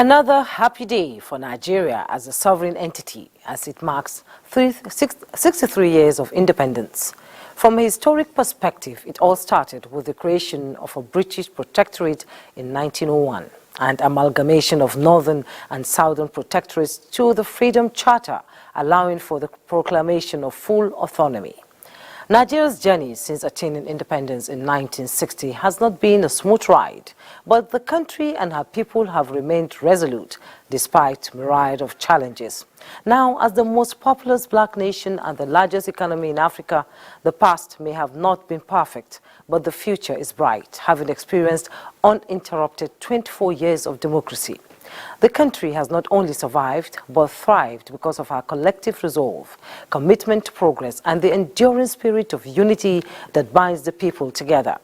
Another happy day for Nigeria as a sovereign entity as it marks 63 years of independence. From a historic perspective, it all started with the creation of a British protectorate in 1901 and amalgamation of northern and southern protectorates to the Freedom Charter, allowing for the proclamation of full autonomy. Nigeria's journey since attaining independence in 1960 has not been a smooth ride, but the country and her people have remained resolute despite a myriad of challenges. Now, as the most populous black nation and the largest economy in Africa, the past may have not been perfect, but the future is bright, having experienced uninterrupted 24 years of democracy. The country has not only survived, but thrived because of our collective resolve, commitment to progress, and the enduring spirit of unity that binds the people together.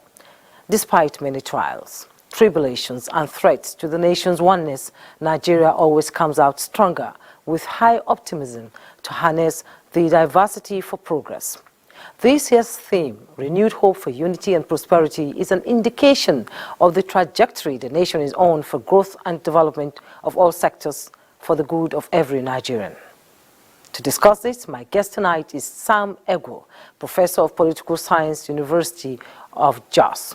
Despite many trials, tribulations, and threats to the nation's oneness, Nigeria always comes out stronger, with high optimism to harness the diversity for progress. This year's theme, Renewed Hope for Unity and Prosperity, is an indication of the trajectory the nation is on for growth and development of all sectors for the good of every Nigerian. To discuss this, my guest tonight is Sam Egwo, Professor of Political Science, University of Jos.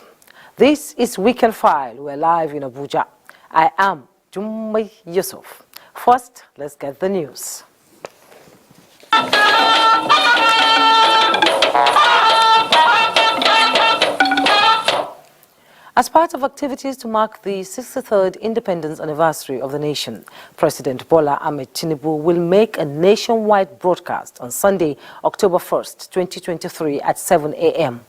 This is Weekend File. We're live in Abuja. I am Jummai Yusuf. First, let's get the news. As part of activities to mark the 63rd independence anniversary of the nation, President Bola Ahmed Tinubu will make a nationwide broadcast on Sunday, October 1st, 2023 at 7 a.m.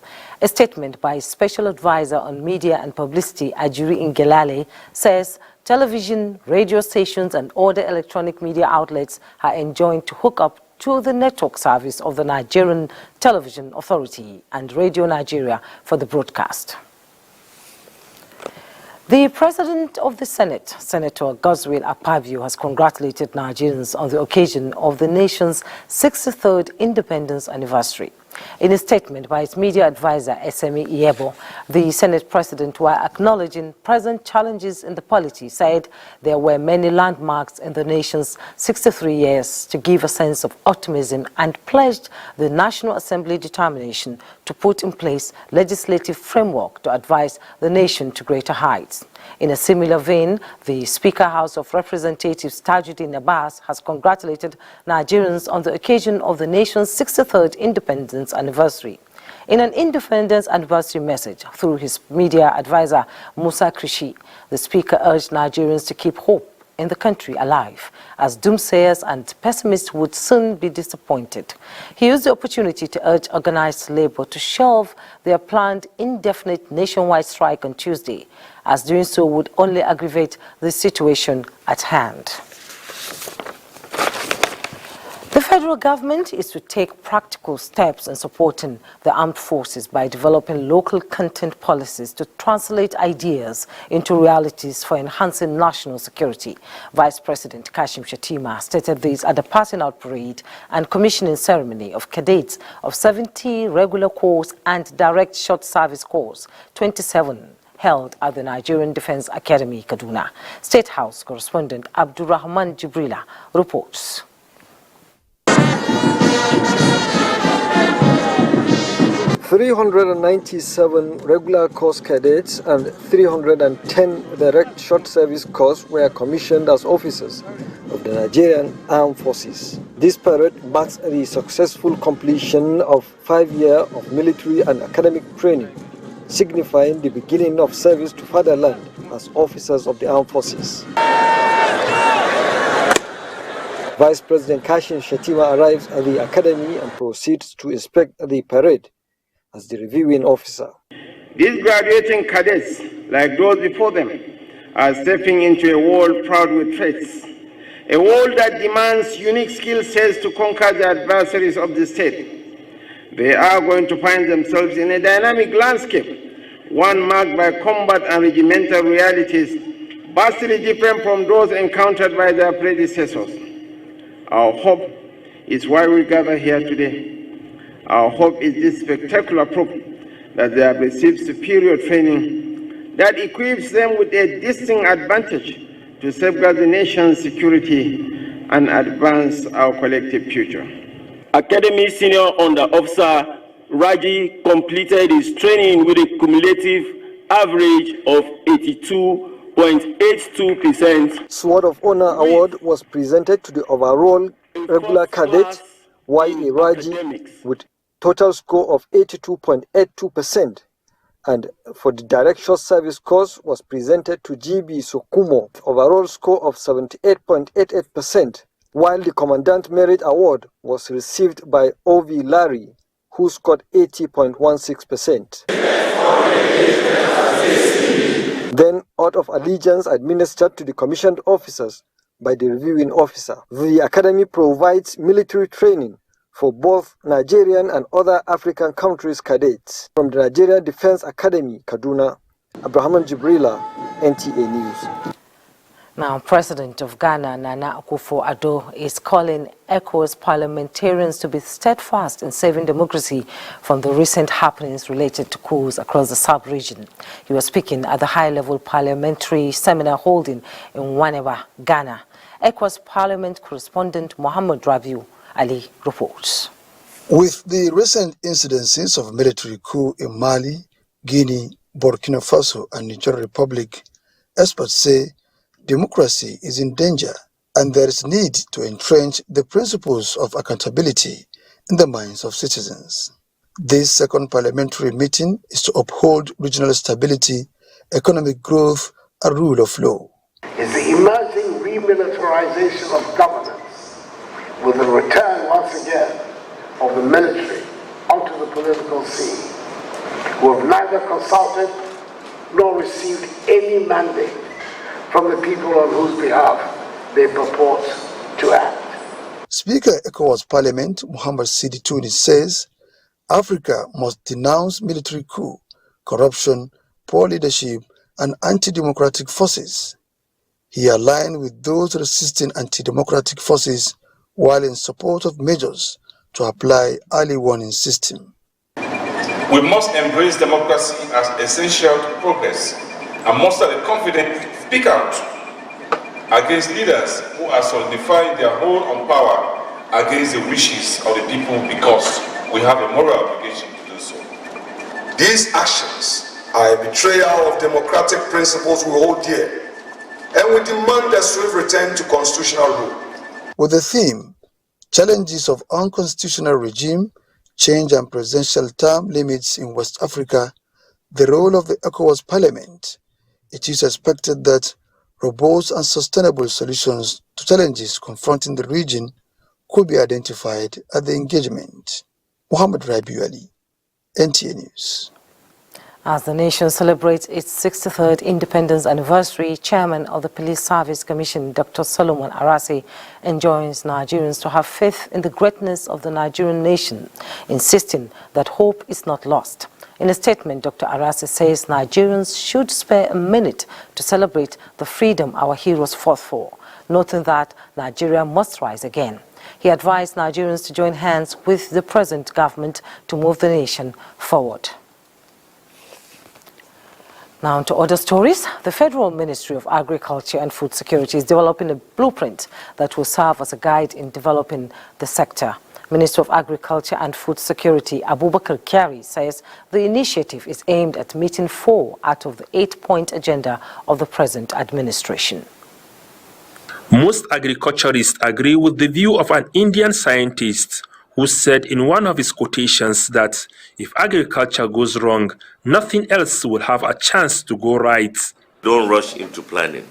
A statement by Special Advisor on Media and Publicity, Ajuri Ngelale, says television, radio stations and other electronic media outlets are enjoined to hook up to the network service of the Nigerian Television Authority and Radio Nigeria for the broadcast. The President of the Senate, Senator Godswill Akpabio, has congratulated Nigerians on the occasion of the nation's 63rd independence anniversary. In a statement by its media advisor, SME Iyebo, the Senate President, while acknowledging present challenges in the polity, said there were many landmarks in the nation's 63 years to give a sense of optimism and pledged the National Assembly determination to put in place legislative framework to advance the nation to greater heights. In a similar vein, the Speaker House of Representatives, Tajuddin Abbas, has congratulated Nigerians on the occasion of the nation's 63rd independence anniversary. In an independence anniversary message through his media advisor, Musa Krishi, the Speaker urged Nigerians to keep hope in the country alive, as doomsayers and pessimists would soon be disappointed. He used the opportunity to urge organized labor to shelve their planned indefinite nationwide strike on Tuesday, as doing so would only aggravate the situation at hand. The federal government is to take practical steps in supporting the armed forces by developing local content policies to translate ideas into realities for enhancing national security. Vice President Kashim Shettima stated this at the passing out parade and commissioning ceremony of cadets of 70 regular corps and direct short service corps, 27 held at the Nigerian Defense Academy, Kaduna. State House correspondent Abdurrahman Jibrila reports. 397 regular course cadets and 310 direct short service corps were commissioned as officers of the Nigerian Armed Forces. This parade marks the successful completion of 5 years of military and academic training, signifying the beginning of service to fatherland as officers of the Armed Forces. Vice President Kashim Shettima arrives at the academy and proceeds to inspect the parade as the reviewing officer. These graduating cadets, like those before them, are stepping into a world proud with threats, a world that demands unique skill sets to conquer the adversaries of the state. They are going to find themselves in a dynamic landscape, one marked by combat and regimental realities vastly different from those encountered by their predecessors. Our hope is why we gather here today. Our hope is this spectacular proof that they have received superior training that equips them with a distinct advantage to safeguard the nation's security and advance our collective future. Academy Senior Under Officer Raji completed his training with a cumulative average of 82.82%. Sword of Honor Award was presented to the overall regular cadet Y.A. Raji with total score of 82.82%. And for the direct short service course was presented to GB Sokumo, overall score of 78.88%, while the Commandant Merit Award was received by O.V. Larry, who scored 80.16%. Then, oath of allegiance administered to the commissioned officers by the reviewing officer. The Academy provides military training for both Nigerian and other African countries' cadets. From the Nigerian Defense Academy, Kaduna, Abraham Jibrila, NTA News. Now, President of Ghana, Nana Akufo-Addo, is calling ECOWAS parliamentarians to be steadfast in saving democracy from the recent happenings related to coups across the sub-region. He was speaking at the high-level parliamentary seminar holding in Waneba, Ghana. ECOWAS Parliament correspondent Mohammed Rabiu Ali reports. With the recent incidences of military coup in Mali, Guinea, Burkina Faso and Niger Republic, experts say democracy is in danger and there is need to entrench the principles of accountability in the minds of citizens. This second parliamentary meeting is to uphold regional stability, economic growth and rule of law. It's the emerging remilitarization of governance with the return once again of the military onto the political scene, who have neither consulted nor received any mandate from the people on whose behalf they purport to act. Speaker ECOWAS Parliament Muhammad Sidi Tunis says Africa must denounce military coup, corruption, poor leadership and anti-democratic forces. He aligned with those resisting anti-democratic forces while in support of measures to apply early warning system. We must embrace democracy as essential to progress and muster the confidence to speak out against leaders who are solidifying their hold on power against the wishes of the people, because we have a moral obligation to do so. These actions are a betrayal of democratic principles we hold dear, and we demand a swift return to constitutional rule. With the theme, Challenges of Unconstitutional Regime, Change and Presidential Term Limits in West Africa, the role of the ECOWAS Parliament, it is expected that robust and sustainable solutions to challenges confronting the region could be identified at the engagement. Mohammed Rabiu Ali, NTA News. As the nation celebrates its 63rd independence anniversary, Chairman of the Police Service Commission, Dr. Solomon Arase, enjoins Nigerians to have faith in the greatness of the Nigerian nation, insisting that hope is not lost. In a statement, Dr. Arase says Nigerians should spare a minute to celebrate the freedom our heroes fought for, noting that Nigeria must rise again. He advised Nigerians to join hands with the present government to move the nation forward. Now to other stories. The Federal Ministry of Agriculture and Food Security is developing a blueprint that will serve as a guide in developing the sector. Minister of Agriculture and Food Security Abubakar Kyari says the initiative is aimed at meeting 4 out of the 8-point agenda of the present administration. Most agriculturists agree with the view of an Indian scientist who said in one of his quotations that if agriculture goes wrong, nothing else will have a chance to go right. Don't rush into planning.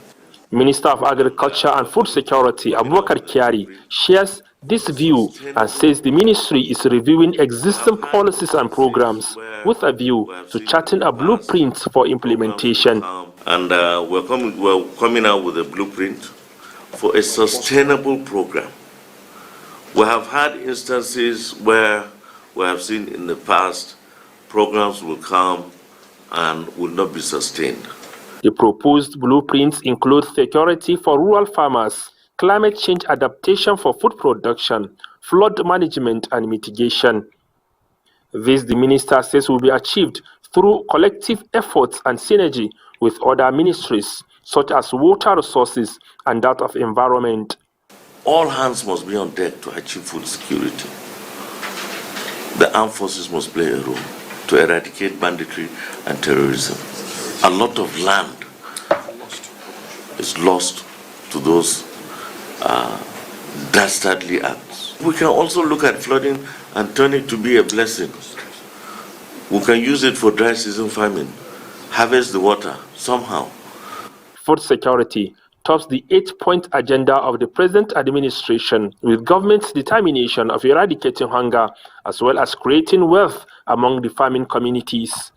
Minister of Agriculture and Food Security Abubakar Kyari shares this view and says the ministry is reviewing existing policies and programs with a view to charting a blueprint for implementation. And we're coming out with a blueprint for a sustainable program. We have had instances where we have seen in the past programs will come and will not be sustained. The proposed blueprints include security for rural farmers, climate change adaptation for food production, flood management and mitigation. This, the minister says, will be achieved through collective efforts and synergy with other ministries, such as water resources and that of environment. All hands must be on deck to achieve full security. The armed forces must play a role to eradicate banditry and terrorism. A lot of land is lost to those dastardly acts. We can also look at flooding and turn it to be a blessing. We can use it for dry season farming, harvest the water somehow. Food security tops the 8-point agenda of the present administration, with government's determination of eradicating hunger as well as creating wealth among the farming communities.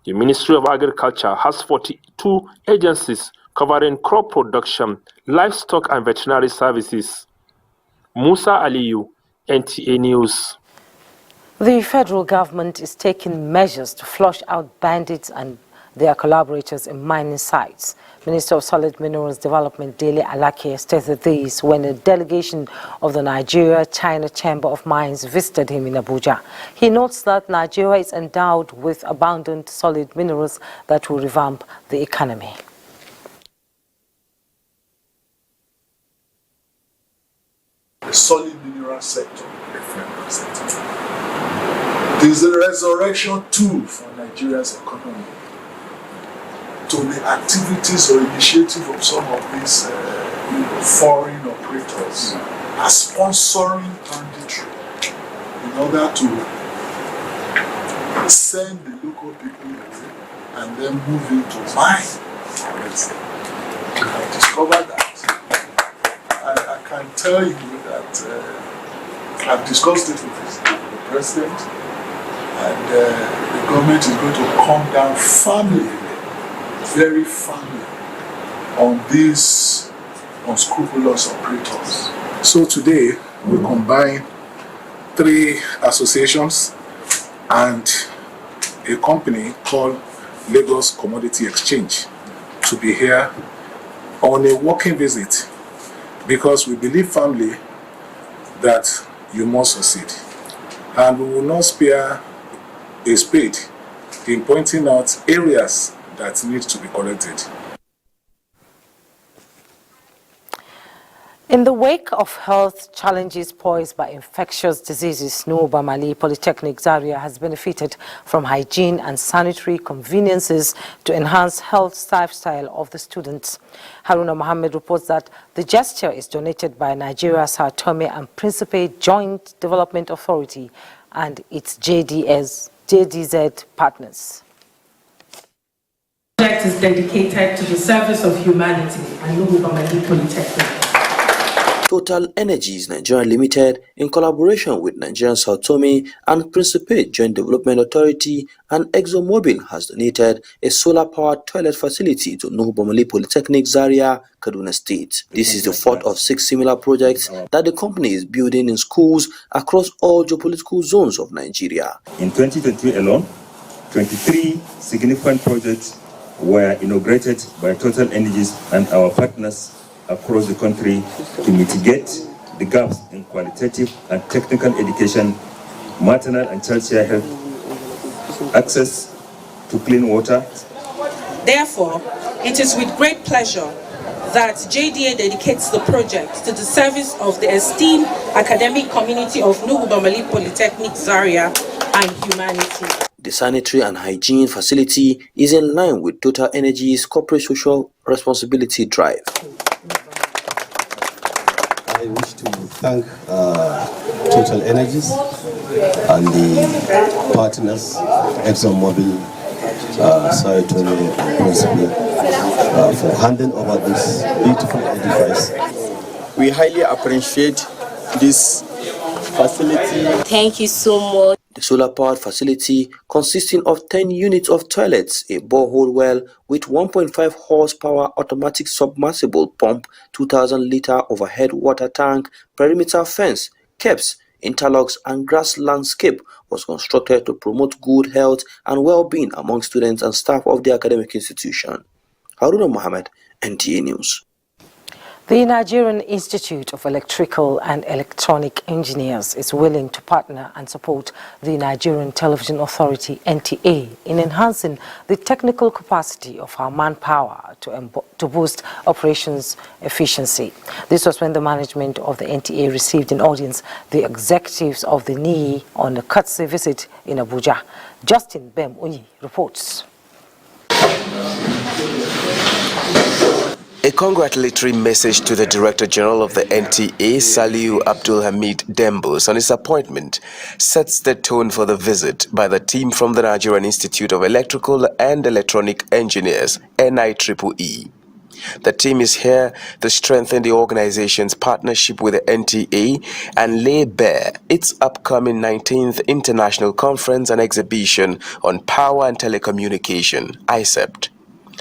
The Ministry of Agriculture has 42 agencies covering crop production, livestock and veterinary services. Musa Aliyu, NTA News. The federal government is taking measures to flush out bandits and their collaborators in mining sites. Minister of Solid Minerals Development Dele Alake stated this when a delegation of the Nigeria-China Chamber of Mines visited him in Abuja. He notes that Nigeria is endowed with abundant solid minerals that will revamp the economy. The solid mineral sector, there is a resurrection tool for Nigeria's economy. To the activities or initiative of some of these foreign operators are sponsoring banditry in order to send the local people away and then move into mine. I've discovered that. I can tell you that I've discussed it with the president, and the government is going to come down firmly, very firmly, on these unscrupulous operators. So today we combine 3 associations and a company called Lagos Commodity Exchange to be here on a working visit, because we believe firmly that you must succeed, and we will not spare a spade in pointing out areas that need to be corrected. In the wake of health challenges posed by infectious diseases, Nuhu Bamalli Polytechnic Zaria has benefited from hygiene and sanitary conveniences to enhance health lifestyle of the students. Haruna Mohammed reports that the gesture is donated by Nigeria's Sao Tome and Principe Joint Development Authority and its JDZ partners. The project is dedicated to the service of humanity and Nuhu Bamalli Polytechnic. Total Energies Nigeria Limited, in collaboration with Nigerian Sao Tome and Principe Joint Development Authority and ExxonMobil, has donated a solar-powered toilet facility to Nuhu Bamalli Polytechnic Zaria, Kaduna State. This is the 4th of 6 similar projects that the company is building in schools across all geopolitical zones of Nigeria. In 2023 alone, 23 significant projects were inaugurated by Total Energies and our partners across the country to mitigate the gaps in qualitative and technical education, maternal and childcare health, access to clean water. Therefore, it is with great pleasure that JDA dedicates the project to the service of the esteemed academic community of Nuhu Bamalli Polytechnic Zaria and humanity. The sanitary and hygiene facility is in line with Total Energy's corporate social responsibility drive. I wish to thank Total Energies and the partners, ExxonMobil, Sao Tome and Principe, for handing over this beautiful edifice. We highly appreciate this facility. Thank you so much. The solar-powered facility, consisting of 10 units of toilets, a borehole well with 1.5 horsepower automatic submersible pump, 2,000-liter overhead water tank, perimeter fence, keps, interlocks and grass landscape, was constructed to promote good health and well-being among students and staff of the academic institution. Haruna Mohammed, NTA News. The Nigerian Institute of Electrical and Electronic Engineers is willing to partner and support the Nigerian Television Authority (NTA) in enhancing the technical capacity of our manpower to boost operations efficiency. This was when the management of the NTA received in audience the executives of the NIE on a courtesy visit in Abuja. Justin Bem Unyi reports. A congratulatory message to the Director General of the NTA, Saliu Abdul Hamid Dembus, on his appointment sets the tone for the visit by the team from the Nigerian Institute of Electrical and Electronic Engineers, NIEEE. The team is here to strengthen the organization's partnership with the NTA and lay bare its upcoming 19th International Conference and Exhibition on Power and Telecommunication, ICEPT.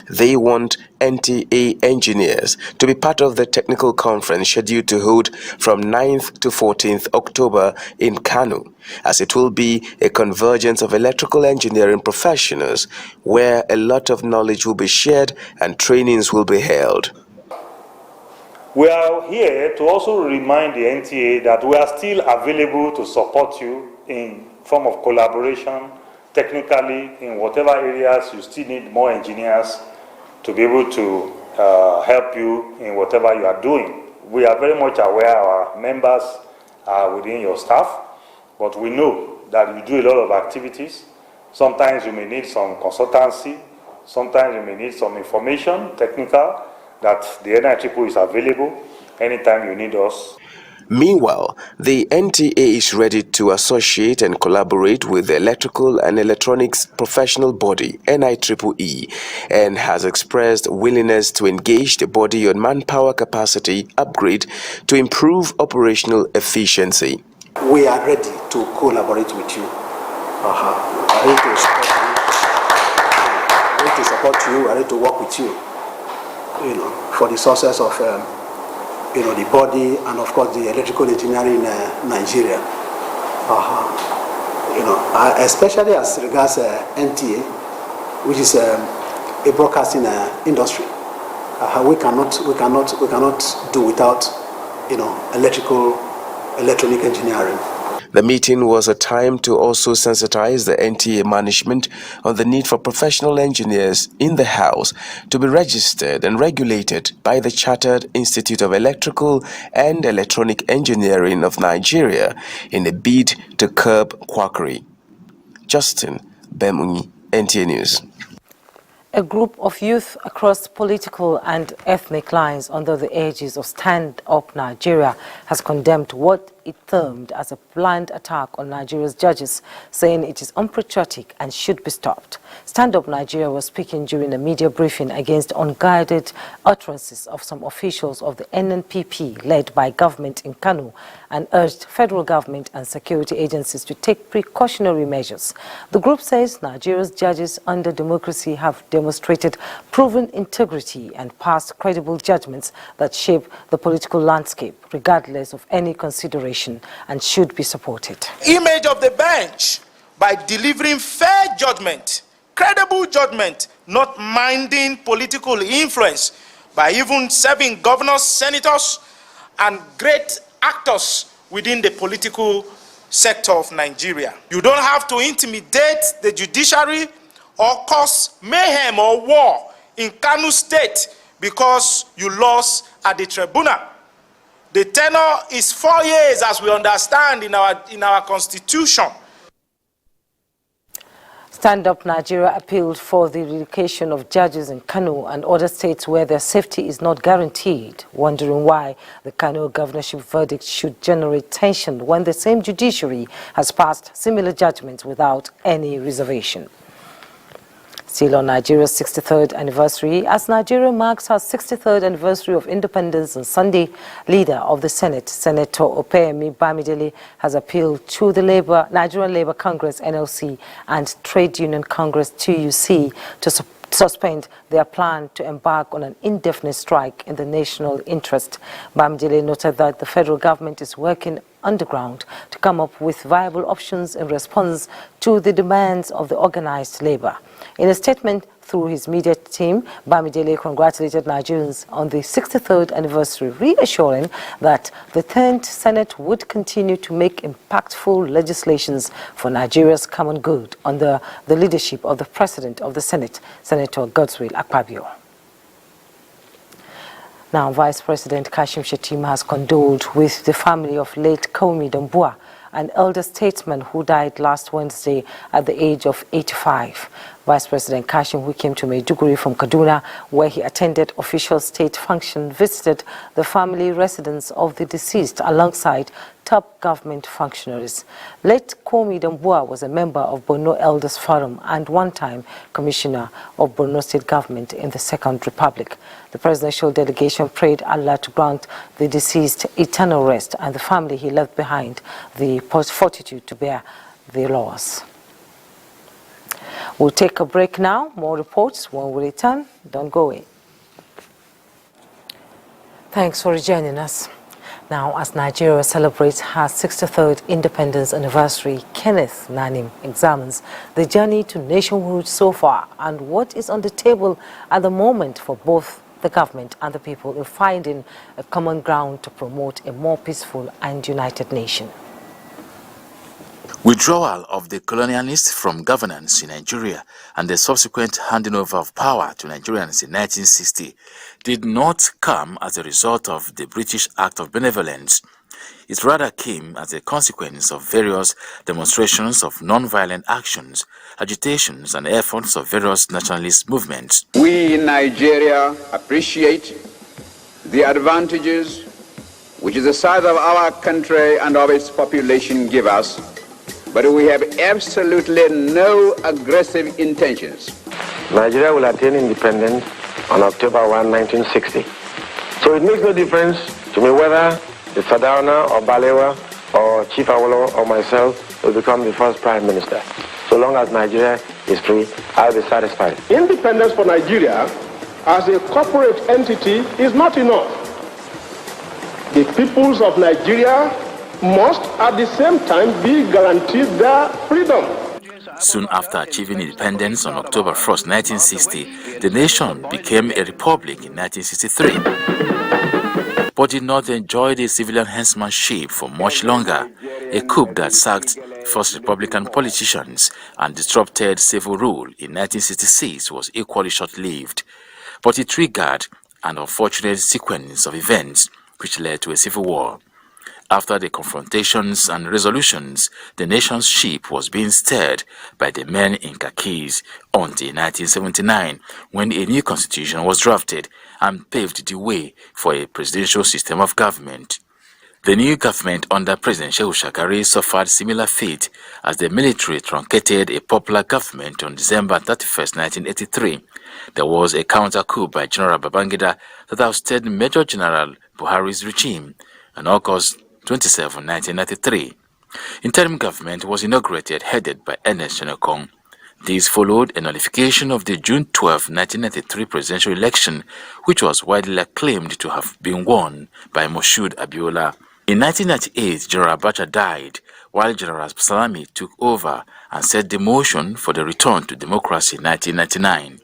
They want NTA engineers to be part of the technical conference scheduled to hold from 9th to 14th October in Kano, as it will be a convergence of electrical engineering professionals where a lot of knowledge will be shared and trainings will be held. We are here to also remind the NTA that we are still available to support you in form of collaboration, technically, in whatever areas you still need more engineers to be able to help you in whatever you are doing. We are very much aware our members are within your staff, but we know that you do a lot of activities. Sometimes you may need some consultancy, sometimes you may need some information, technical, that the NIEEE is available anytime you need us. Meanwhile, the NTA is ready to associate and collaborate with the Electrical and Electronics Professional Body, NIEEE, and has expressed willingness to engage the body on manpower capacity upgrade to improve operational efficiency. We are ready to collaborate with you. Ready to support you, ready to work with you, for the success of the body and of course the electrical engineering in Nigeria. Especially as regards NTA, which is a broadcasting industry. We cannot do without electronic engineering. The meeting was a time to also sensitize the NTA management on the need for professional engineers in the house to be registered and regulated by the Chartered Institute of Electrical and Electronic Engineering of Nigeria in a bid to curb quackery. Justin Bemungi, NTA News. A group of youth across political and ethnic lines under the aegis of Stand Up Nigeria has condemned what it termed as a planned attack on Nigeria's judges, saying it is unpatriotic and should be stopped. Stand Up Nigeria was speaking during a media briefing against unguided utterances of some officials of the NNPP led by government in Kano and urged federal government and security agencies to take precautionary measures. The group says Nigeria's judges under democracy have demonstrated proven integrity and passed credible judgments that shape the political landscape, regardless of any consideration, and should be supported. Image of the bench by delivering fair judgment, credible judgment, not minding political influence, by even serving governors, senators, and great actors within the political sector of Nigeria. You don't have to intimidate the judiciary or cause mayhem or war in Kano State because you lost at the tribunal. The tenure is 4 years, as we understand in our constitution. Stand Up Nigeria appealed for the relocation of judges in Kano and other states where their safety is not guaranteed, wondering why the Kano governorship verdict should generate tension when the same judiciary has passed similar judgments without any reservation. Still on Nigeria's 63rd anniversary, as Nigeria marks her 63rd anniversary of independence on Sunday, leader of the Senate, Senator Opeyemi Bamidele, has appealed to the Nigerian Labour Congress, NLC, and Trade Union Congress, TUC, to suspend their plan to embark on an indefinite strike in the national interest. Bamidele noted that the federal government is working underground to come up with viable options in response to the demands of the organized labor. In a statement through his media team, Bamidele congratulated Nigerians on the 63rd anniversary, reassuring that the 10th Senate would continue to make impactful legislations for Nigeria's common good under the leadership of the President of the Senate, Senator Godswill Akpabio. Now, Vice President Kashim Shettima has condoled with the family of late Komi Damboa, an elder statesman who died last Wednesday at the age of 85. Vice President Kashim, who came to Maiduguri from Kaduna, where he attended official state function, visited the family residence of the deceased alongside top government functionaries. Late Komi Damboa was a member of Borno Elders Forum and one-time commissioner of Borno State government in the Second Republic. The presidential delegation prayed Allah to grant the deceased eternal rest and the family he left behind the fortitude to bear the loss. We'll take a break now. More reports when we return. Don't go away. Thanks for joining us. Now, as Nigeria celebrates her 63rd independence anniversary, Kenneth Nanim examines the journey to nationhood so far and what is on the table at the moment for both the government and the people in finding a common ground to promote a more peaceful and united nation. Withdrawal of the colonialists from governance in Nigeria and the subsequent handing over of power to Nigerians in 1960 did not come as a result of the British Act of Benevolence. It rather came as a consequence of various demonstrations of non-violent actions, agitations and efforts of various nationalist movements. We in Nigeria appreciate the advantages which the size of our country and of its population give us, but we have absolutely no aggressive intentions. Nigeria will attain independence on October 1, 1960. So it makes no difference to me whether it's Sadauna or Balewa or Chief Awolowo or myself will become the first Prime Minister. So long as Nigeria is free, I'll be satisfied. Independence for Nigeria as a corporate entity is not enough. The peoples of Nigeria must at the same time be guaranteed their freedom. Soon after achieving independence on October 1st, 1960, the nation became a republic in 1963, but did not enjoy the civilian henchmanship for much longer. A coup that sacked first Republican politicians and disrupted civil rule in 1966 was equally short-lived, but it triggered an unfortunate sequence of events which led to a civil war. After the confrontations and resolutions, the nation's ship was being steered by the men in khakis until 1979, when a new constitution was drafted and paved the way for a presidential system of government. The new government under President Shehu Shagari suffered similar fate as the military truncated a popular government on December 31st, 1983. There was a counter-coup by General Babangida that ousted Major General Buhari's regime on August 27, 1993. Interim government was inaugurated headed by Ernest Shenekong. This followed a nullification of the June 12, 1993 presidential election, which was widely acclaimed to have been won by Moshood Abiola. In 1998, General Abacha died, while General Salami took over and set the motion for the return to democracy in 1999.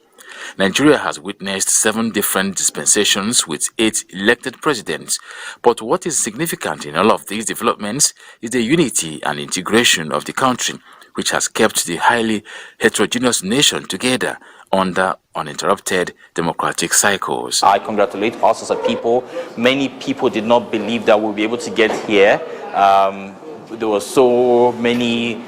Nigeria has witnessed 7 different dispensations with 8 elected presidents, but what is significant in all of these developments is the unity and integration of the country, which has kept the highly heterogeneous nation together under uninterrupted democratic cycles. I congratulate us as a people. Many people did not believe that we'll be able to get here. There were so many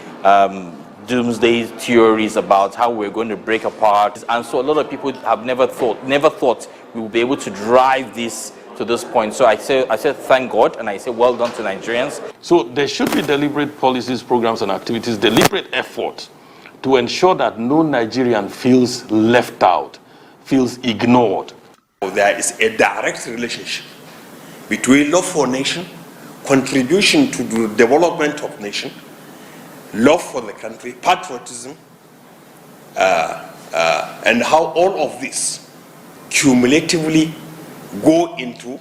doomsday theories about how we're going to break apart, and so a lot of people have never thought we will be able to drive this to this point. So I said thank God, and I say well done to Nigerians. So there should be deliberate policies, programs and activities, deliberate effort to ensure that no Nigerian feels left out, feels ignored. There is a direct relationship between love for nation, contribution to the development of nation, love for the country, patriotism, and how all of this cumulatively go into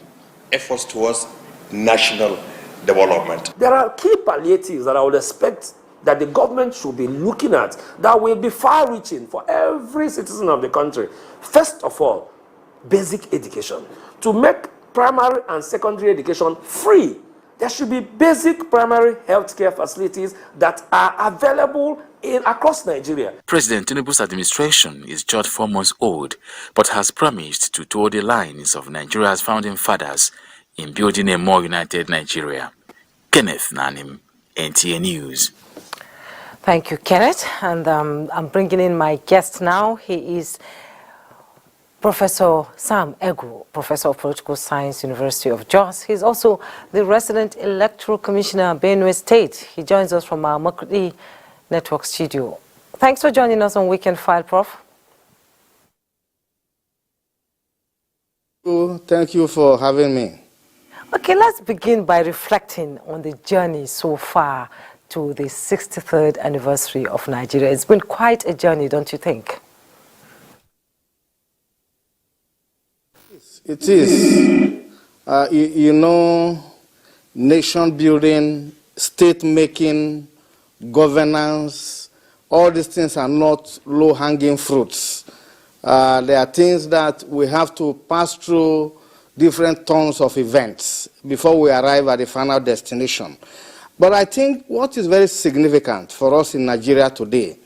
efforts towards national development. There are key palliatives that I would expect that the government should be looking at that will be far-reaching for every citizen of the country. First of all, basic education. To make primary and secondary education free, there should be basic primary healthcare facilities that are available across Nigeria. President Tinubu's administration is just 4 months old, but has promised to toe the lines of Nigeria's founding fathers in building a more united Nigeria. Kenneth Nanim, NTA News. Thank you, Kenneth. And I'm bringing in my guest now. He is Professor Sam Egu, Professor of Political Science, University of Jos. He's also the resident electoral commissioner, Benue State. He joins us from our Makurdi Network studio. Thanks for joining us on Weekend File, Prof. Thank you for having me. Okay, let's begin by reflecting on the journey so far to the 63rd anniversary of Nigeria. It's been quite a journey, don't you think? It is. You know, nation building, state making, governance, all these things are not low-hanging fruits. There are things that we have to pass through different turns of events before we arrive at the final destination. But I think what is very significant for us in Nigeria today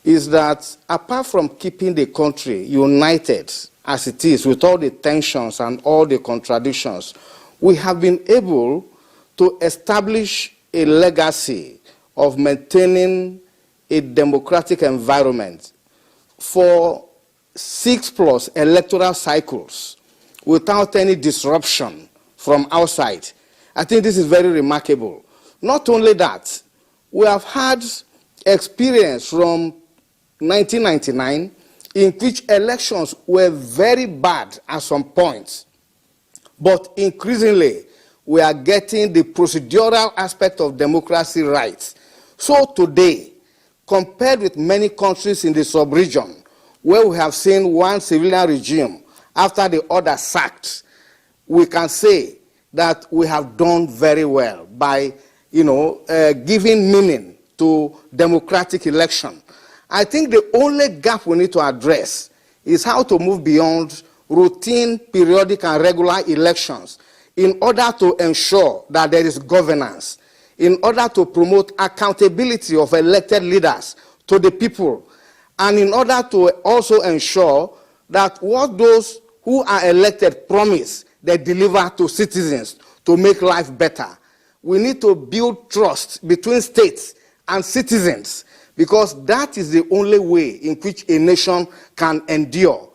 is that apart from keeping the country united as it is with all the tensions and all the contradictions, we have been able to establish a legacy of maintaining a democratic environment for 6+ electoral cycles without any disruption from outside. I think this is very remarkable. Not only that, we have had experience from 1999 in which elections were very bad at some points, but increasingly we are getting the procedural aspect of democracy right. So today, compared with many countries in the sub-region, where we have seen one civilian regime after the other sacked, we can say that we have done very well by giving meaning to democratic election. I think the only gap we need to address is how to move beyond routine, periodic, and regular elections in order to ensure that there is governance, in order to promote accountability of elected leaders to the people, and in order to also ensure that what those who are elected promise, they deliver to citizens to make life better. We need to build trust between states and citizens, because that is the only way in which a nation can endure.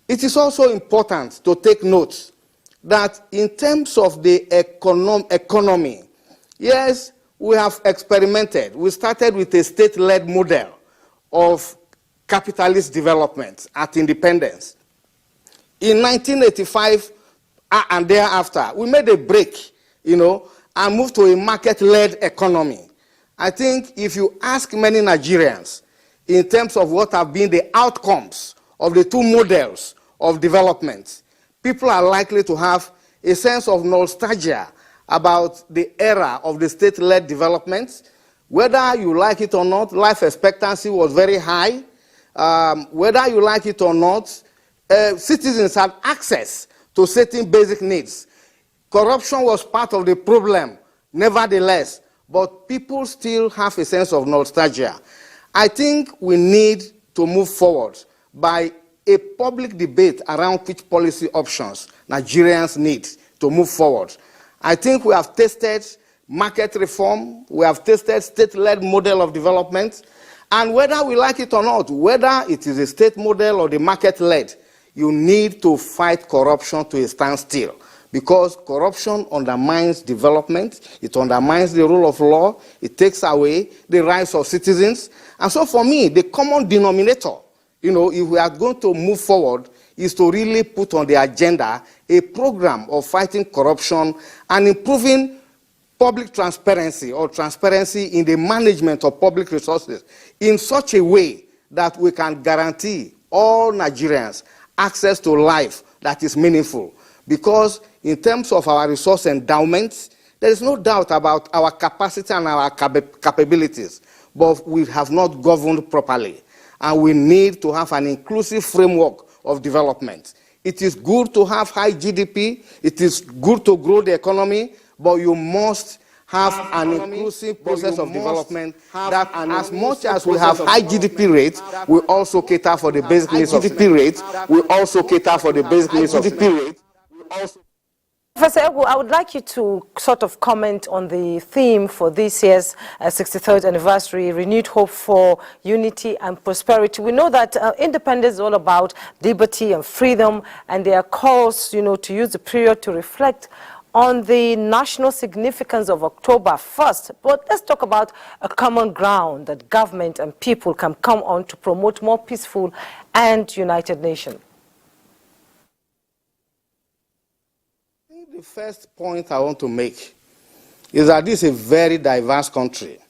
It is also important to take note that in terms of the economy, yes, we have experimented. We started with a state-led model of capitalist development at independence. In 1985 and thereafter, we made a break, and moved to a market-led economy. I think if you ask many Nigerians in terms of what have been the outcomes of the two models of development, people are likely to have a sense of nostalgia about the era of the state-led development. Whether you like it or not, life expectancy was very high. Whether you like it or not, citizens had access to certain basic needs. Corruption was part of the problem, nevertheless, but people still have a sense of nostalgia. I think we need to move forward by a public debate around which policy options Nigerians need to move forward. I think we have tested market reform, we have tested state-led model of development, and whether we like it or not, whether it is a state model or the market-led, you need to fight corruption to a standstill, because corruption undermines development, it undermines the rule of law, it takes away the rights of citizens. And so for me, the common denominator, if we are going to move forward, is to really put on the agenda a program of fighting corruption and improving public transparency or transparency in the management of public resources in such a way that we can guarantee all Nigerians access to life that is meaningful. Because in terms of our resource endowments, There is no doubt about our capacity and our capabilities, but we have not governed properly. And we need to have an inclusive framework of development. It is good to have high GDP, it is good to grow the economy, but you must have an inclusive process of development that as much as we have high GDP rates, we also cater for the basic needs of GDP rates. We also cater for the basic needs of GDP rates. Professor Egu, I would like you to sort of comment on the theme for this year's 63rd anniversary, renewed hope for unity and prosperity. We know that independence is all about liberty and freedom, and there are calls, to use the period to reflect on the national significance of October 1st. But let's talk about a common ground that government and people can come on to promote more peaceful and united nation. The first point I want to make is that this is a very diverse country.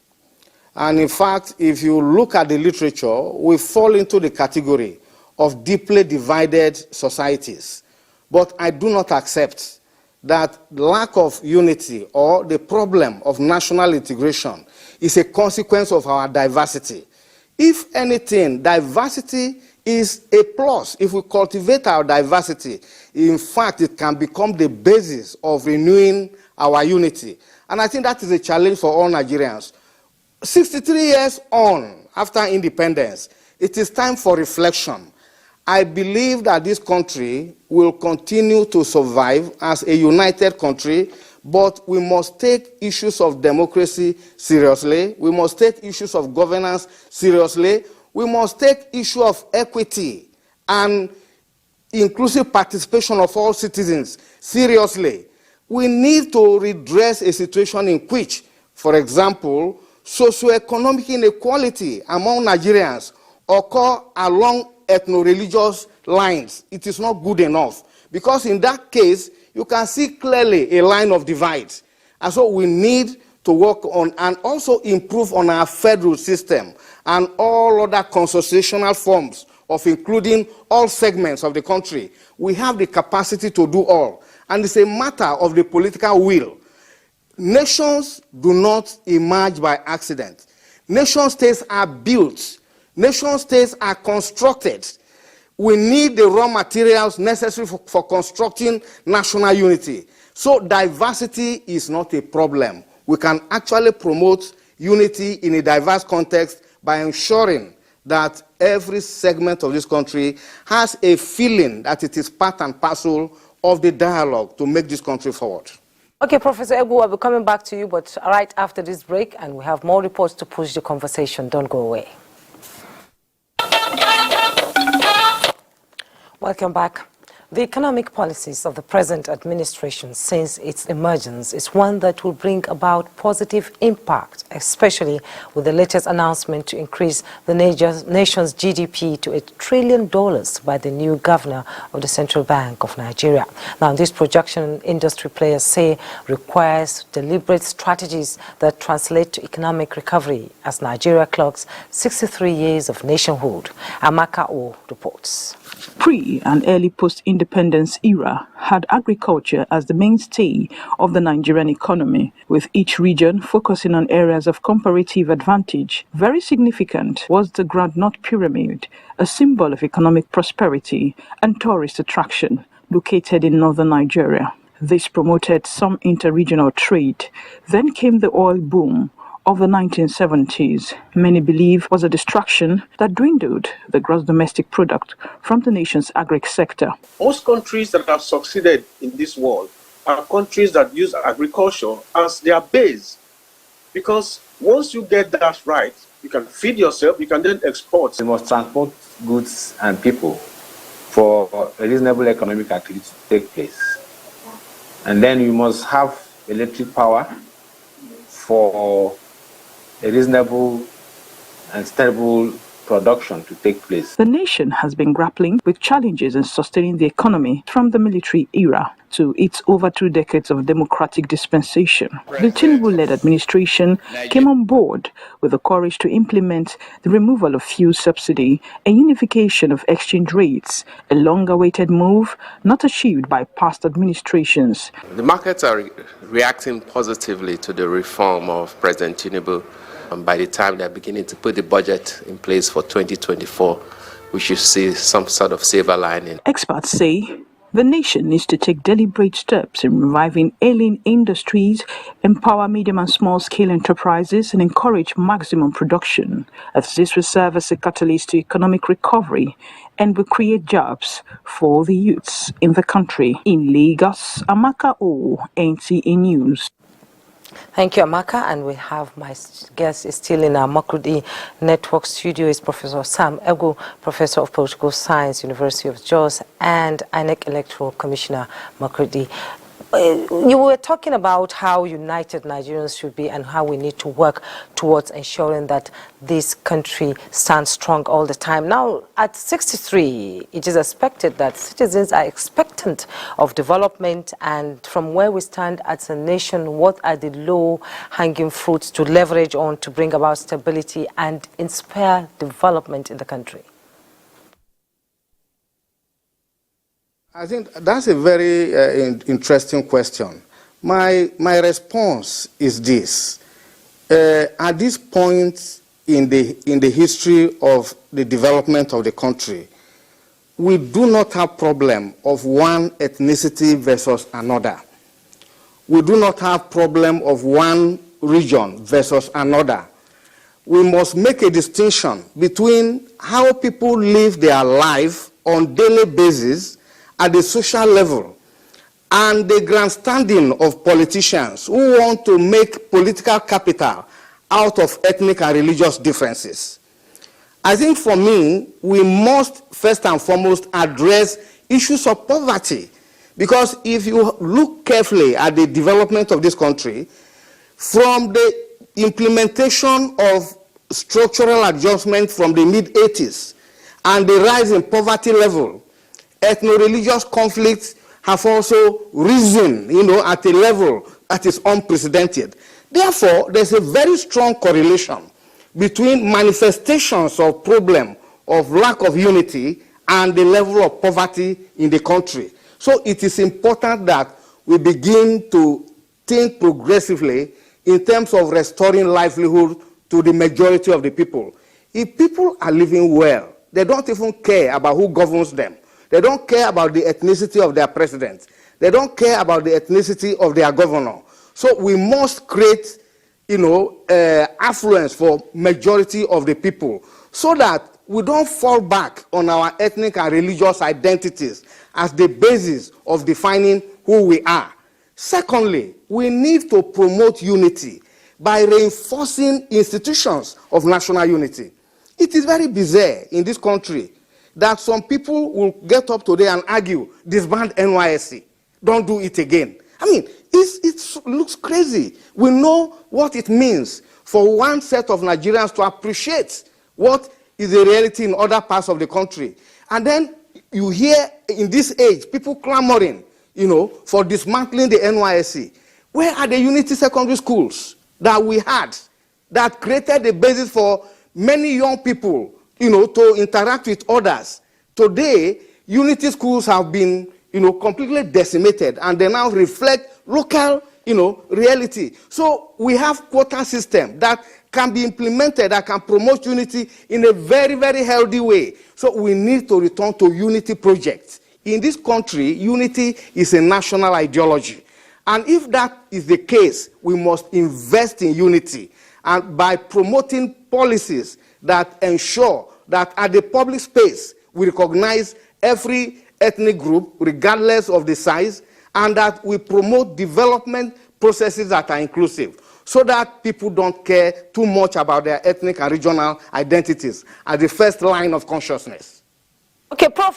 And in fact, if you look at the literature, we fall into the category of deeply divided societies. But I do not accept that lack of unity or the problem of national integration is a consequence of our diversity. If anything, diversity is a plus. If we cultivate our diversity, in fact, it can become the basis of renewing our unity. And I think that is a challenge for all Nigerians. 63 years on, after independence, it is time for reflection. I believe that this country will continue to survive as a united country, but we must take issues of democracy seriously. We must take issues of governance seriously. We must take issue of equity and inclusive participation of all citizens seriously. We need to redress a situation in which, for example, socioeconomic inequality among Nigerians occur along ethno-religious lines. It is not good enough, because in that case, you can see clearly a line of divide. And so we need to work on and also improve on our federal system and all other constitutional forms of including all segments of the country. We have the capacity to do all. And it's a matter of the political will. Nations do not emerge by accident. Nation states are built. Nation states are constructed. We need the raw materials necessary for constructing national unity. So diversity is not a problem. We can actually promote unity in a diverse context by ensuring that every segment of this country has a feeling that it is part and parcel of the dialogue to make this country forward. Okay, Professor Egu, I'll be coming back to you, but right after this break, and we have more reports to push the conversation. Don't go away. Welcome back. The economic policies of the present administration since its emergence is one that will bring about positive impact, especially with the latest announcement to increase the nation's GDP to $1 trillion by the new governor of the Central Bank of Nigeria. Now, this projection, industry players say, requires deliberate strategies that translate to economic recovery as Nigeria clocks 63 years of nationhood. Amaka O reports. Pre- and early post-independence era had agriculture as the mainstay of the Nigerian economy, with each region focusing on areas of comparative advantage. Very significant was the Groundnut Pyramid, a symbol of economic prosperity and tourist attraction, located in northern Nigeria. This promoted some inter-regional trade. Then came the oil boom of the 1970s, many believe was a distraction that dwindled the gross domestic product from the nation's agri sector. Most countries that have succeeded in this world are countries that use agriculture as their base. Because once you get that right, you can feed yourself, you can then export. You must transport goods and people for a reasonable economic activity to take place. And then you must have electric power for a reasonable and stable production to take place. The nation has been grappling with challenges in sustaining the economy from the military era to its over 2 decades of democratic dispensation. The Tinubu-led administration came on board with the courage to implement the removal of fuel subsidy and unification of exchange rates, a long-awaited move not achieved by past administrations. The markets are reacting positively to the reform of President Tinubu. By the time they're beginning to put the budget in place for 2024, we should see some sort of silver lining. Experts say the nation needs to take deliberate steps in reviving ailing industries, empower medium and small-scale enterprises, and encourage maximum production, as this will serve as a catalyst to economic recovery and will create jobs for the youths in the country. In Lagos, Amaka O, NTA News. Thank you, Amaka. And we have my guest is still in our Makurdi Network studio is Professor Sam Ego, Professor of Political Science, University of Jos, and INEC Electoral Commissioner Makurdi. You were talking about how united Nigerians should be and how we need to work towards ensuring that this country stands strong all the time. Now, at 63, it is expected that citizens are expectant of development, and from where we stand as a nation, what are the low-hanging fruits to leverage on to bring about stability and inspire development in the country? I think that's a very interesting question. My response is this. At this point in the history of the development of the country, we do not have problem of one ethnicity versus another. We do not have problem of one region versus another. We must make a distinction between how people live their life on daily basis at the social level and the grandstanding of politicians who want to make political capital out of ethnic and religious differences. I think for me, we must first and foremost address issues of poverty, because if you look carefully at the development of this country, from the implementation of structural adjustment from the mid-80s and the rise in poverty level, ethno-religious conflicts have also risen, at a level that is unprecedented. Therefore, there's a very strong correlation between manifestations of problem of lack of unity and the level of poverty in the country. So it is important that we begin to think progressively in terms of restoring livelihood to the majority of the people. If people are living well, they don't even care about who governs them. They don't care about the ethnicity of their president. They don't care about the ethnicity of their governor. So we must create, affluence for majority of the people so that we don't fall back on our ethnic and religious identities as the basis of defining who we are. Secondly, we need to promote unity by reinforcing institutions of national unity. It is very bizarre in this country that some people will get up today and argue, disband NYSC, don't do it again. I mean, it looks crazy. We know what it means for one set of Nigerians to appreciate what is the reality in other parts of the country. And then you hear in this age, people clamoring, for dismantling the NYSC. Where are the unity secondary schools that we had that created the basis for many young people to interact with others? Today, unity schools have been, completely decimated, and they now reflect local, reality. So we have quota system that can be implemented, that can promote unity in a very, very healthy way. So we need to return to unity projects. In this country, unity is a national ideology. And if that is the case, we must invest in unity, and by promoting policies that ensure that at the public space, we recognize every ethnic group, regardless of the size, and that we promote development processes that are inclusive, so that people don't care too much about their ethnic and regional identities as the first line of consciousness. Okay, Prof,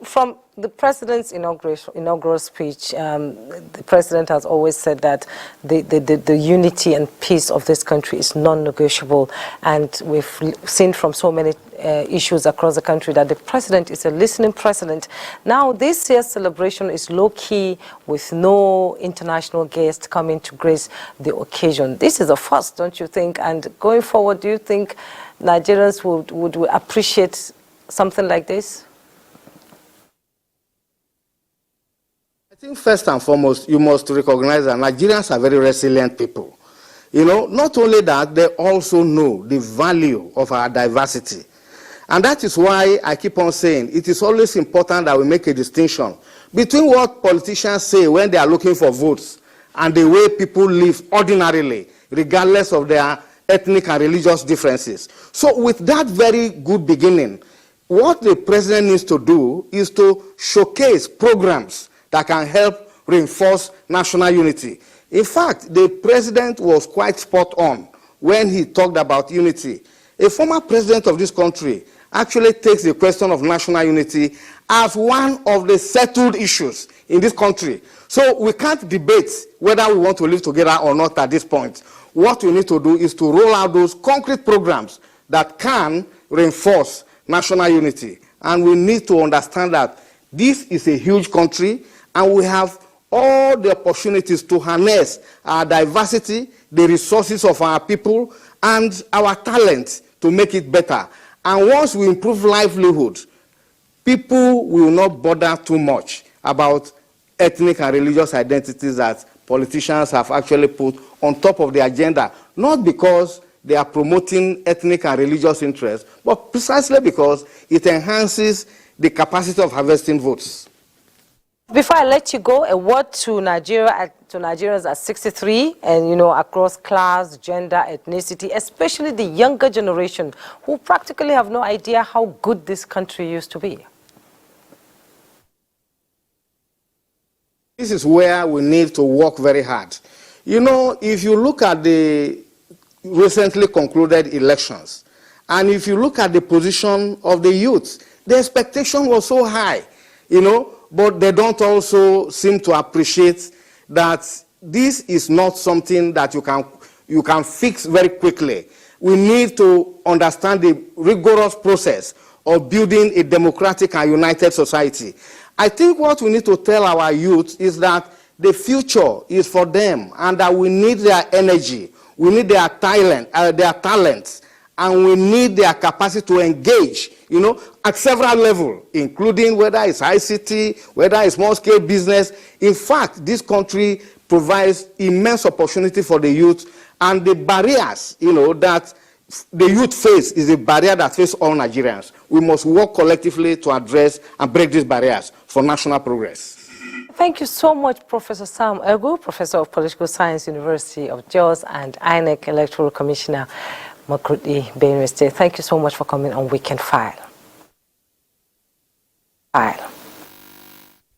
from the president's inaugural speech, the president has always said that the unity and peace of this country is non-negotiable, and we've seen from so many issues across the country that the president is a listening president. Now, this year's celebration is low-key with no international guests coming to grace the occasion. This is a first, don't you think? And going forward, do you think Nigerians would appreciate something like this? I think first and foremost, you must recognize that Nigerians are very resilient people. You know, not only that, they also know the value of our diversity. And that is why I keep on saying it is always important that we make a distinction between what politicians say when they are looking for votes and the way people live ordinarily, regardless of their ethnic and religious differences. So with that very good beginning, what the president needs to do is to showcase programs that can help reinforce national unity. In fact, the president was quite spot on when he talked about unity. A former president of this country actually takes the question of national unity as one of the settled issues in this country. So we can't debate whether we want to live together or not at this point. What we need to do is to roll out those concrete programs that can reinforce national unity. And we need to understand that this is a huge country, and we have all the opportunities to harness our diversity, the resources of our people, and our talent to make it better. And once we improve livelihood, people will not bother too much about ethnic and religious identities that politicians have actually put on top of the agenda, not because they are promoting ethnic and religious interests, but precisely because it enhances the capacity of harvesting votes. Before I let you go, a word to Nigeria, to Nigerians at 63, and across class, gender, ethnicity, especially the younger generation who practically have no idea how good this country used to be. This is where we need to work very hard. If you look at the recently concluded elections, and if you look at the position of the youth, the expectation was so high, but they don't also seem to appreciate that this is not something that you can fix very quickly. We need to understand the rigorous process of building a democratic and united society. I think what we need to tell our youth is that the future is for them, and that we need their energy, we need their talents, and we need their capacity to engage, at several levels, including whether it's ICT, whether it's small-scale business. In fact, this country provides immense opportunity for the youth, and the barriers, that the youth face is a barrier that faces all Nigerians. We must work collectively to address and break these barriers for national progress. Thank you so much, Professor Sam Egu, Professor of Political Science, University of Jos, and INEC Electoral Commissioner, Makurdi, Benue State. Thank you so much for coming on Weekend File.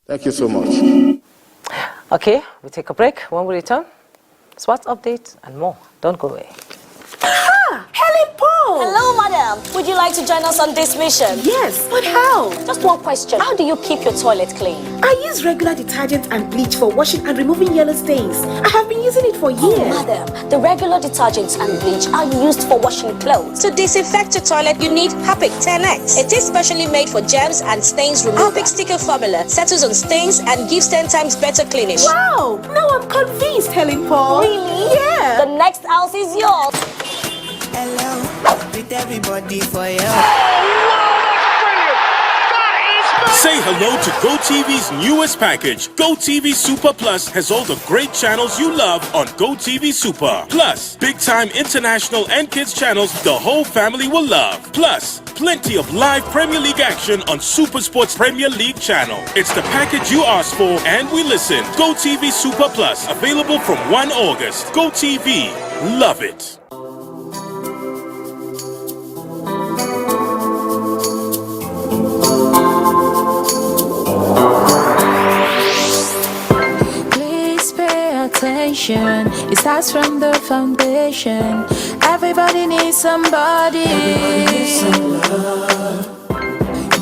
Thank you so much. Okay, we take a break. When we return, SWAT updates and more. Don't go away. Helen Paul! Hello, madam. Would you like to join us on this mission? Yes, but how? Just one question. How do you keep your toilet clean? I use regular detergent and bleach for washing and removing yellow stains. I have been using it for years. Oh, madam, the regular detergents and bleach are used for washing clothes. To disinfect your toilet, you need Harpic 10X. It is specially made for germs and stains removal. Harpic sticker formula settles on stains and gives 10 times better cleaning. Wow! Now I'm convinced, Helen Paul. Really? Yeah. The next house is yours. Hello, with everybody for you. Say hello to GoTV's newest package. GoTV Super Plus has all the great channels you love on GoTV Super. Plus, big-time international and kids channels the whole family will love. Plus, plenty of live Premier League action on Super Sports Premier League channel. It's the package you asked for, and we listened. GoTV Super Plus, available from 1 August. GoTV, love it. It starts from the foundation. Everybody needs somebody.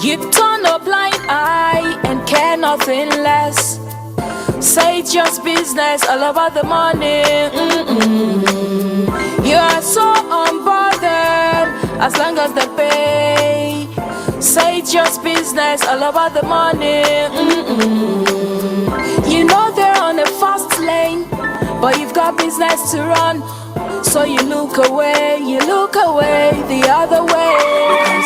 You turn a blind eye and care nothing less. Say it's just business, all about the money. You are so unbothered as long as they pay. Say it's just business, all about the money. You know they're on a fast lane, but you've got business to run. So you look away the other way.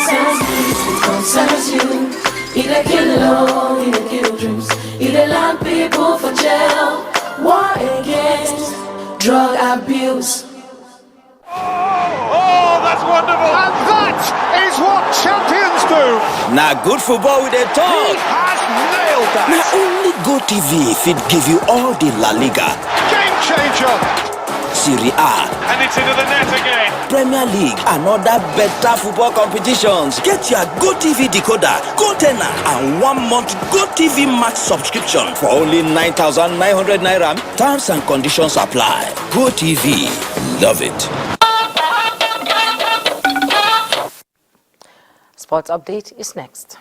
It concerns you. It a kill law, it a kill dreams. It a land people for jail. War against drug abuse. Oh, that's wonderful. And that is what champions do. Now good football with a talk. He has nailed that. Now only GoTV fit give you all the La Liga. Game changer. Serie A. And it's into the net again. Premier League and other better football competitions. Get your GoTV decoder, GoTenna, and 1 month GoTV Max subscription for only 9,900 naira. Terms and conditions apply. GoTV. Love it. Sports update is next.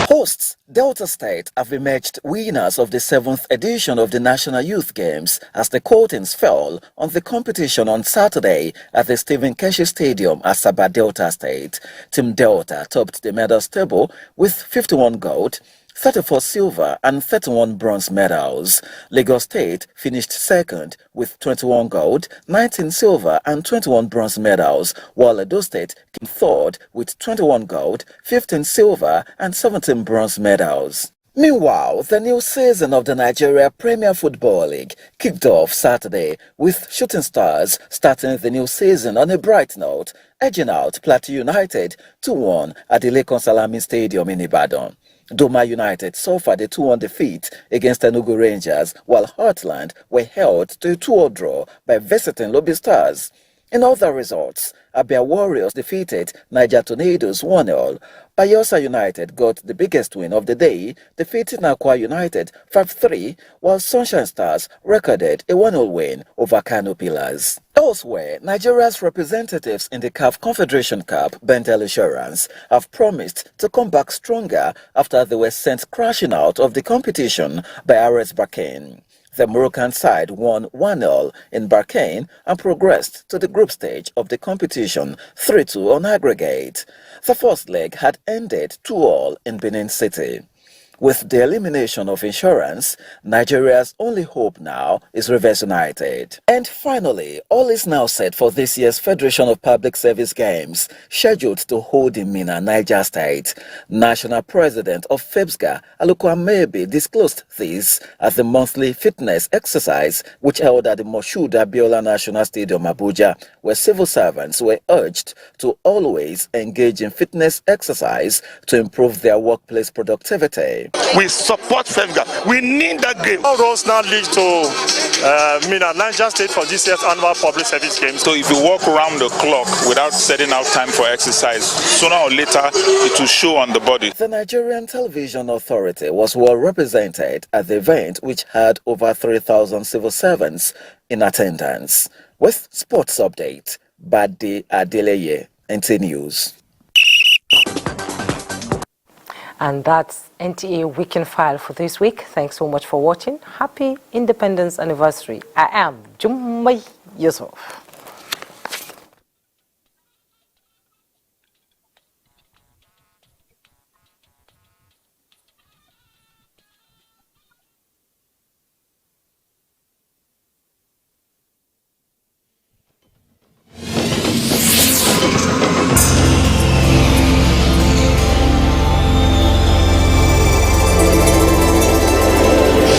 Hosts Delta State have emerged winners of the 7th edition of the National Youth Games as the curtains fell on the competition on Saturday at the Stephen Keshi Stadium, Asaba, Delta State. Team Delta topped the medals table with 51 gold, 34 silver and 31 bronze medals. Lagos State finished second with 21 gold, 19 silver and 21 bronze medals, while Edo State came third with 21 gold, 15 silver and 17 bronze medals. Meanwhile, the new season of the Nigeria Premier Football League kicked off Saturday with Shooting Stars starting the new season on a bright note, edging out Plateau United 2-1 at the Lekon Salami Stadium in Ibadan. Doma United suffered a 2-1 defeat against Enugu Rangers, while Heartland were held to a 2-0 draw by visiting Lobby Stars. In other results, Abia Warriors defeated Niger Tornadoes 1-0. Bayelsa United got the biggest win of the day, defeating Akwa United 5-3, while Sunshine Stars recorded a 1-0 win over Kano Pillars. Elsewhere, Nigeria's representatives in the CAF Confederation Cup, Bentel Insurance, have promised to come back stronger after they were sent crashing out of the competition by RS Berkane. The Moroccan side won 1-0 in Berkane and progressed to the group stage of the competition 3-2 on aggregate. The first leg had ended 2-2 in Benin City. With the elimination of Insurance, Nigeria's only hope now is Rivers United. And finally, all is now set for this year's Federation of Public Service Games, scheduled to hold in Minna, Niger State. National President of FEBSGA, Aluko Amebi, disclosed this at the monthly fitness exercise, which held at the Moshood Abiola National Stadium, Abuja, where civil servants were urged to always engage in fitness exercise to improve their workplace productivity. We support FEBSGA. We need that game. All roads now lead to Minna, Niger State for this year's annual public service games. So if you walk around the clock without setting out time for exercise, sooner or later it will show on the body. The Nigerian Television Authority was well represented at the event, which had over 3,000 civil servants in attendance. With sports update, Badi Adeleye, NTA News. And that's NTA Weekend File for this week. Thanks so much for watching. Happy Independence Anniversary. I am Jummai Yusuf.